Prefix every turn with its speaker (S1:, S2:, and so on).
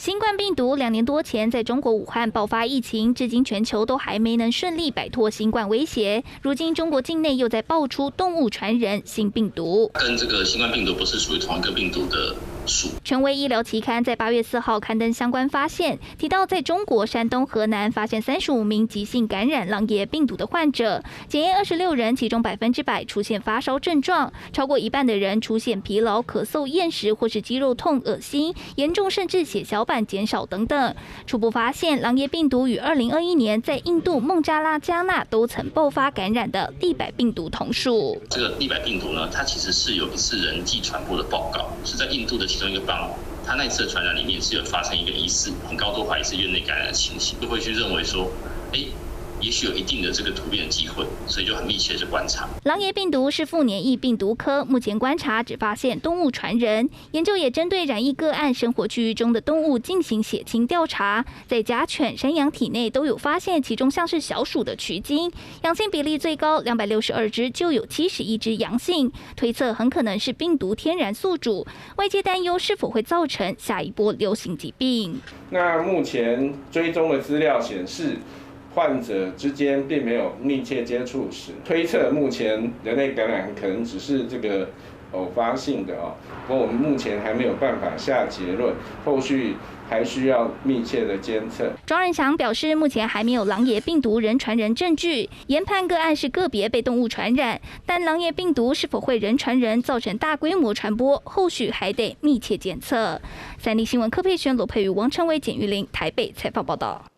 S1: 新冠病毒2年多前在中国武汉爆发疫情，至今全球都还没能顺利摆脱新冠威胁。如今中国境内又在爆出动物传人新病毒，
S2: 跟这个新冠病毒不是属于同一个病毒的属。
S1: 权威医疗期刊在8月4号刊登相关发现，提到在中国山东、河南发现35名急性感染狼疽病毒的患者，检验26人，其中100%出现发烧症状，超过一半的人出现疲劳、咳嗽、厌食或是肌肉痛、恶心，严重甚至血小板减少等等。初步发现，狼疽病毒与2021年在印度孟加拉加纳都曾爆发感染的利百病毒同属。
S2: 这个利百病毒呢，它其实是有一次人际传播的报告，是在印度的其中一个邦，它那次的传染里面是有发生一个疑似很高度怀疑是院内感染的情形，就会去认为说，也许有一定的这个突变的机会，所以就很密切的观察。
S1: 狼疽病毒是副黏液病毒科，目前观察只发现动物传人，研究也针对染疫个案生活区域中的动物进行血清调查，在家犬、山羊体内都有发现，其中像是小鼠的曲菌，阳性比例最高，262只就有71只阳性，推测很可能是病毒天然宿主。外界担忧是否会造成下一波流行疾病。
S3: 那目前追踪的资料显示，患者之间并没有密切接触史，推测目前人类感染可能只是这个偶发性的不过我们目前还没有办法下结论，后续还需要密切的监测。
S1: 庄仁祥表示，目前还没有狼疽病毒人传人证据，研判个案是个别被动物传染，但狼疽病毒是否会人传人造成大规模传播，后续还得密切监测。三立新闻柯佩璇、罗佩瑜、王成伟、简玉玲台北采访报道。